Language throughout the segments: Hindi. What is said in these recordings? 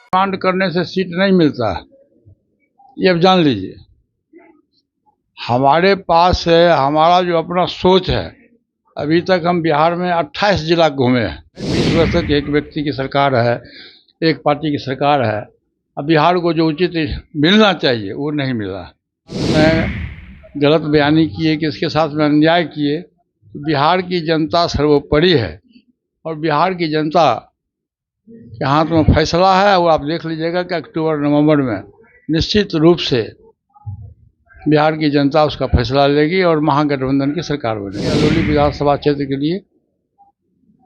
डिमांड करने से सीट नहीं मिलता है, ये अब जान लीजिए। हमारे पास है, हमारा जो अपना सोच है। अभी तक हम बिहार में 28 जिला घूमे हैं। 20 वर्ष तक एक व्यक्ति की सरकार है, एक पार्टी की सरकार है। अब बिहार को जो उचित मिलना चाहिए वो नहीं मिला। मैं गलत बयानी किए कि इसके साथ में अन्याय किए। तो बिहार की जनता सर्वोपरि है और बिहार की जनता के हाथ में फैसला है। वो आप देख लीजिएगा कि अक्टूबर नवंबर में निश्चित रूप से बिहार की जनता उसका फैसला लेगी और महागठबंधन की सरकार बनेगी। अलौली विधानसभा क्षेत्र के लिए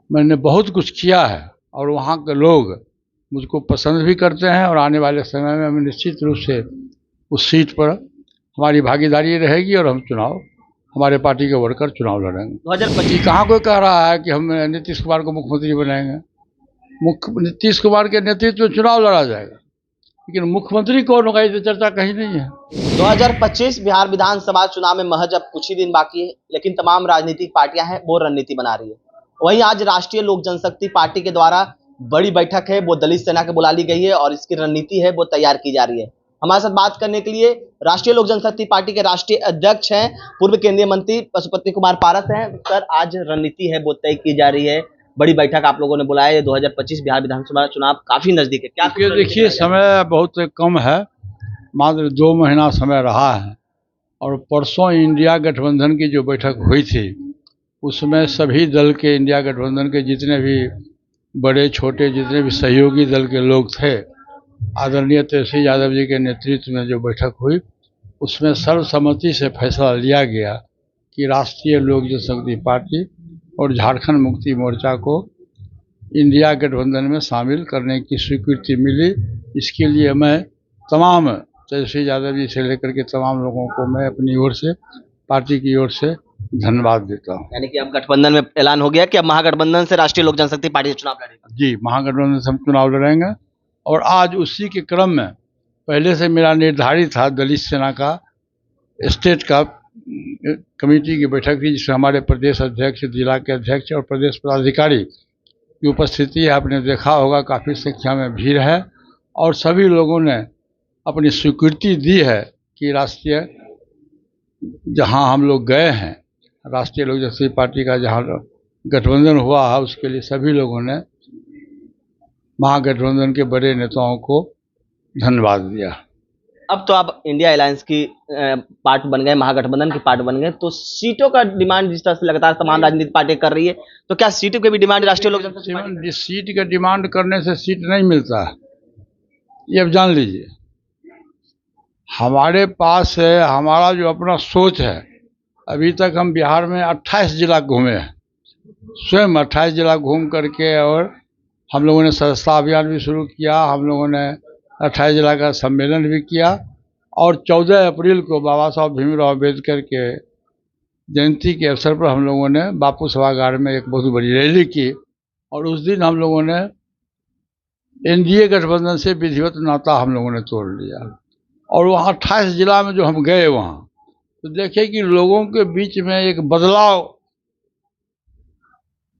मैंने बहुत कुछ किया है और वहाँ के लोग मुझको पसंद भी करते हैं और आने वाले समय में हम निश्चित रूप से उस सीट पर हमारी भागीदारी रहेगी और हम चुनाव, हमारे पार्टी के वर्कर चुनाव लड़ेंगे। 2025 कहाँ कोई कह रहा है कि हम नीतीश कुमार को मुख्यमंत्री बनाएंगे। नीतीश कुमार के नेतृत्व में चुनाव लड़ा जाएगा, लेकिन मुख्यमंत्री कौन होगा इस चर्चा कहीं नहीं है। 2025 बिहार विधानसभा चुनाव में महज अब कुछ ही दिन बाकी है, लेकिन तमाम राजनीतिक पार्टियां हैं वो रणनीति बना रही है। वहीं आज राष्ट्रीय लोक जनशक्ति पार्टी के द्वारा बड़ी बैठक है वो दलित सेना के बुला ली गई है और इसकी रणनीति है वो तैयार की जा रही है। हमारे साथ बात करने के लिए राष्ट्रीय लोक जनशक्ति पार्टी के राष्ट्रीय अध्यक्ष हैं, पूर्व केंद्रीय मंत्री पशुपति कुमार पारस हैं। सर, आज रणनीति है वो तय की जा रही है, बड़ी बैठक आप लोगों ने बुलाया है। 2025 बिहार विधानसभा चुनाव काफी नजदीक है, क्या देखिए समय बहुत कम है, मात्र 2 महीना समय रहा है। और परसों इंडिया गठबंधन की जो बैठक हुई थी उसमें सभी दल के, इंडिया गठबंधन के जितने भी बड़े छोटे जितने भी सहयोगी दल के लोग थे, आदरणीय तेजस्वी यादव जी के नेतृत्व में जो बैठक हुई उसमें सर्वसम्मति से फैसला लिया गया कि राष्ट्रीय लोक जनशक्ति पार्टी और झारखंड मुक्ति मोर्चा को इंडिया गठबंधन में शामिल करने की स्वीकृति मिली। इसके लिए मैं तमाम तेजस्वी यादव जी से लेकर के तमाम लोगों को मैं अपनी ओर से, पार्टी की ओर से धन्यवाद देता हूँ। यानी कि अब गठबंधन में ऐलान हो गया कि अब महागठबंधन से राष्ट्रीय लोक जनशक्ति पार्टी से चुनाव लड़ेगा। जी, महागठबंधन से हम चुनाव लड़ेंगे। और आज उसी के क्रम में पहले से मेरा निर्धारित था दलित सेना का स्टेट का कमेटी की बैठक थी, जिसमें हमारे प्रदेश अध्यक्ष, जिला के अध्यक्ष और प्रदेश पदाधिकारी की उपस्थिति है। आपने देखा होगा काफ़ी संख्या में भीड़ है और सभी लोगों ने अपनी स्वीकृति दी है कि राष्ट्रीय जहां हम लोग गए हैं, राष्ट्रीय लोक जनशक्ति पार्टी का जहां गठबंधन हुआ है उसके लिए सभी लोगों ने महागठबंधन के बड़े नेताओं को धन्यवाद दिया। अब तो आप इंडिया अलायंस की पार्ट बन गए, महागठबंधन की पार्ट बन गए, तो सीटों का डिमांड जिस तरह से लगातार तमाम राजनीतिक पार्टी कर रही है, तो क्या सीटों की भी डिमांड राष्ट्रीय लोक जनशक्ति पार्टी? सीट का डिमांड करने से सीट नहीं मिलता है, ये अब जान लीजिए। हमारे पास है, हमारा जो अपना सोच है। अभी तक हम बिहार में 28 जिला घूमे हैं, स्वयं 28 जिला घूम करके, और हम लोगों ने सदस्यता अभियान भी शुरू किया। हम लोगों ने 28 जिला का सम्मेलन भी किया और 14 अप्रैल को बाबा साहब भीमराव अम्बेडकर के जयंती के अवसर पर हम लोगों ने बापू सभागार में एक बहुत बड़ी रैली की और उस दिन हम लोगों ने एनडीए गठबंधन से विधिवत नाता हम लोगों ने तोड़ लिया। और वहाँ 28 जिला में जो हम गए वहाँ तो देखे कि लोगों के बीच में एक बदलाव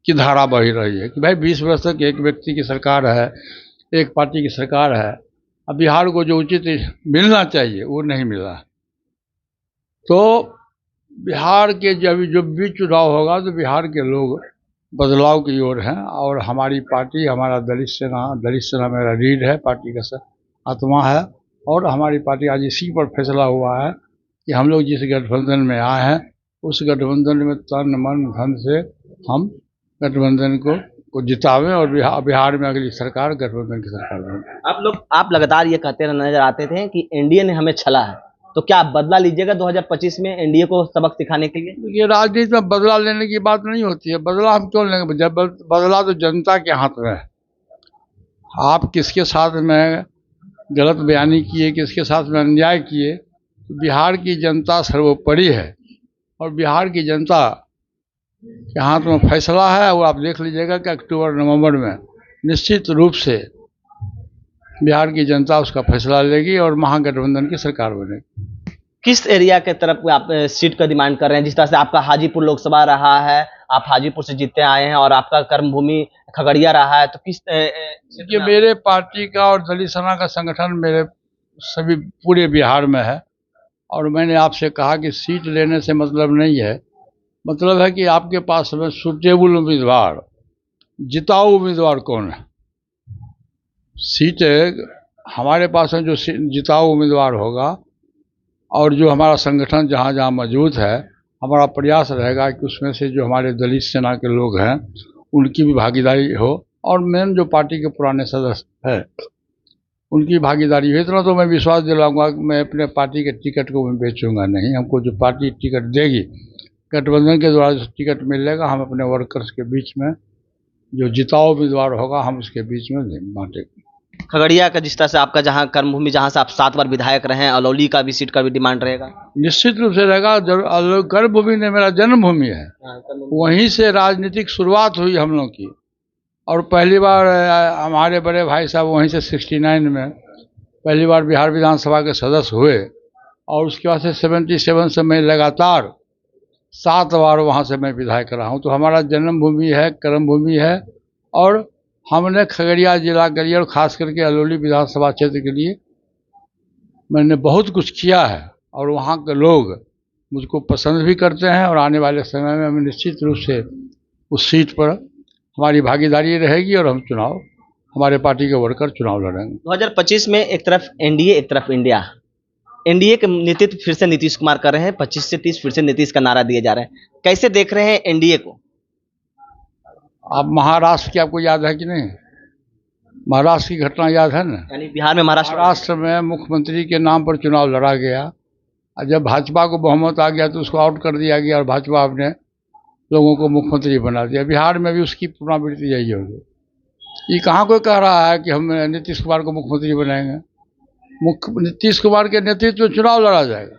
की धारा बह रही है कि भाई 20 वर्ष तक एक व्यक्ति की सरकार है, एक पार्टी की सरकार है। अब बिहार को जो उचित मिलना चाहिए वो नहीं मिला। तो बिहार के जब भी चुनाव होगा तो बिहार के लोग बदलाव की ओर हैं और हमारी पार्टी, हमारा दलित सेना मेरा रीढ़ है, पार्टी का आत्मा है। और हमारी पार्टी आज इसी पर फैसला हुआ है कि हम लोग जिस गठबंधन में आए हैं उस गठबंधन में तन मन धन से हम गठबंधन को जितावें और बिहार में अगली सरकार गठबंधन की सरकार बने। आप लगातार ये कहते नजर आते थे कि एनडीए ने हमें छला है, तो क्या आप बदला लीजिएगा 2025 में एनडीए को सबक सिखाने के लिए? ये राजनीति में बदला लेने की बात नहीं होती है। बदला हम क्यों लेंगे? जब बदला तो जनता के हाथ में है। आप किसके साथ में गलत बयानी किए, किसके साथ में अन्याय किए, तो बिहार की जनता सर्वोपरि है और बिहार की जनता के हाथ में फैसला है। वो आप देख लीजिएगा कि अक्टूबर नवंबर में निश्चित रूप से बिहार की जनता उसका फैसला लेगी और महागठबंधन की सरकार बनेगी। किस एरिया के तरफ आप सीट का डिमांड कर रहे हैं? जिस तरह से आपका हाजीपुर लोकसभा रहा है, आप हाजीपुर से जीतते आए हैं और आपका कर्मभूमि खगड़िया रहा है, तो किस देखिए, मेरे पार्टी का और दलित सेना का संगठन मेरे सभी पूरे बिहार में है। और मैंने आपसे कहा कि सीट लेने से मतलब नहीं है, मतलब है कि आपके पास में सूटेबल उम्मीदवार, जिताऊ उम्मीदवार कौन है। सीट हमारे पास में जो जिताऊ उम्मीदवार होगा और जो हमारा संगठन जहाँ जहाँ मौजूद है, हमारा प्रयास रहेगा कि उसमें से जो हमारे दलित सेना के लोग हैं उनकी भी भागीदारी हो, और मेन जो पार्टी के पुराने सदस्य हैं उनकी भागीदारी हो। इतना तो मैं विश्वास दिलाऊंगा कि मैं अपने पार्टी के टिकट को मैं बेचूंगा नहीं। हमको जो पार्टी टिकट देगी, गठबंधन के द्वारा जो टिकट मिलेगा, हम अपने वर्कर्स के बीच में जो जिताऊ उम्मीदवार होगा हम उसके बीच में बांटेंगे। खगड़िया का जिस तरह से आपका जहाँ कर्मभूमि, जहाँ से आप 7 बार विधायक रहे हैं, अलौली का भी सीट का भी डिमांड रहेगा? निश्चित रूप से रहेगा। कर्मभूमि ने मेरा जन्मभूमि है, वहीं से राजनीतिक शुरुआत हुई हम लोग की। और पहली बार हमारे बड़े भाई साहब वहीं से 69 में पहली बार बिहार विधानसभा के सदस्य हुए, और उसके बाद से 77 से मैं लगातार 7 बार वहाँ से मैं विधायक रहा हूँ। तो हमारा जन्मभूमि है, कर्मभूमि है, और हमने खगड़िया जिला के लिए और ख़ास करके अलौली विधानसभा क्षेत्र के लिए मैंने बहुत कुछ किया है, और वहाँ के लोग मुझको पसंद भी करते हैं। और आने वाले समय में हम निश्चित रूप से उस सीट पर हमारी भागीदारी रहेगी और हम चुनाव, हमारे पार्टी के वर्कर चुनाव लड़ेंगे। 2025 में एक तरफ एनडीए, एक तरफ इंडिया। एनडीए के नेतृत्व फिर से नीतीश कुमार कर रहे हैं, 25 से 30 फिर से नीतीश का नारा दिए जा रहे हैं। कैसे देख रहे हैं एनडीए को? आप महाराष्ट्र की आपको याद है कि नहीं? महाराष्ट्र की घटना याद है ना? यानी बिहार में महाराष्ट्र में मुख्यमंत्री के नाम पर चुनाव लड़ा गया, और जब भाजपा को बहुमत आ गया तो उसको आउट कर दिया गया, और भाजपा अपने लोगों को मुख्यमंत्री बना दिया। बिहार में भी उसकी पुनरावृत्ति यही होगी। ये कहाँ कोई कह रहा है कि हम नीतीश कुमार को मुख्यमंत्री बनाएंगे? नीतीश कुमार के नेतृत्व में चुनाव लड़ा जाएगा,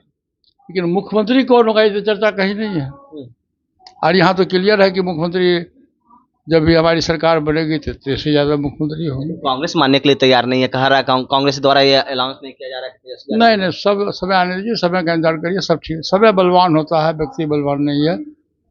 लेकिन मुख्यमंत्री कौन होगा ये चर्चा कहीं नहीं है। और यहाँ तो क्लियर है कि मुख्यमंत्री जब भी हमारी सरकार बनेगी तो 300 ज़्यादा मुख्यमंत्री होंगे। कांग्रेस मानने के लिए तैयार नहीं है, कह रहा है कांग्रेस द्वारा ये अनाउंस नहीं किया जा रहा है। नहीं, सब समय आने दीजिए, समय का इंतजार करिए, सब ठीक। समय बलवान होता है, व्यक्ति बलवान नहीं है।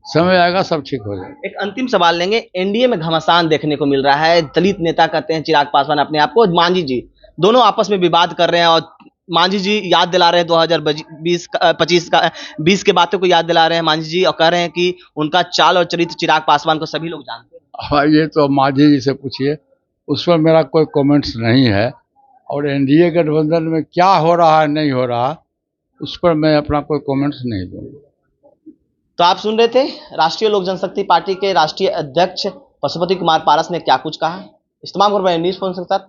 समय आएगा, सब ठीक हो जाएगा। एक अंतिम सवाल लेंगे। एनडीए में घमासान देखने को मिल रहा है। दलित नेता कहते हैं चिराग पासवान अपने आप को, मांझी जी, दोनों आपस में विवाद कर रहे हैं, और मांझी जी याद दिला रहे हैं 2020 के बातों को याद दिला रहे हैं मांझी जी, और कह रहे हैं कि उनका चाल और चरित्र चिराग पासवान को सभी लोग जानते हैं। हाँ, ये तो मांझी जी से पूछिए, उस पर मेरा कोई कमेंट्स नहीं है। और एनडीए गठबंधन में क्या हो रहा है नहीं हो रहा, उस पर मैं अपना कोई कमेंट्स नहीं दूँगा। तो आप सुन रहे थे राष्ट्रीय लोक जनशक्ति पार्टी के राष्ट्रीय अध्यक्ष पशुपति कुमार पारस ने क्या कुछ कहा। इस तमाम खबर न्यूज़ के साथ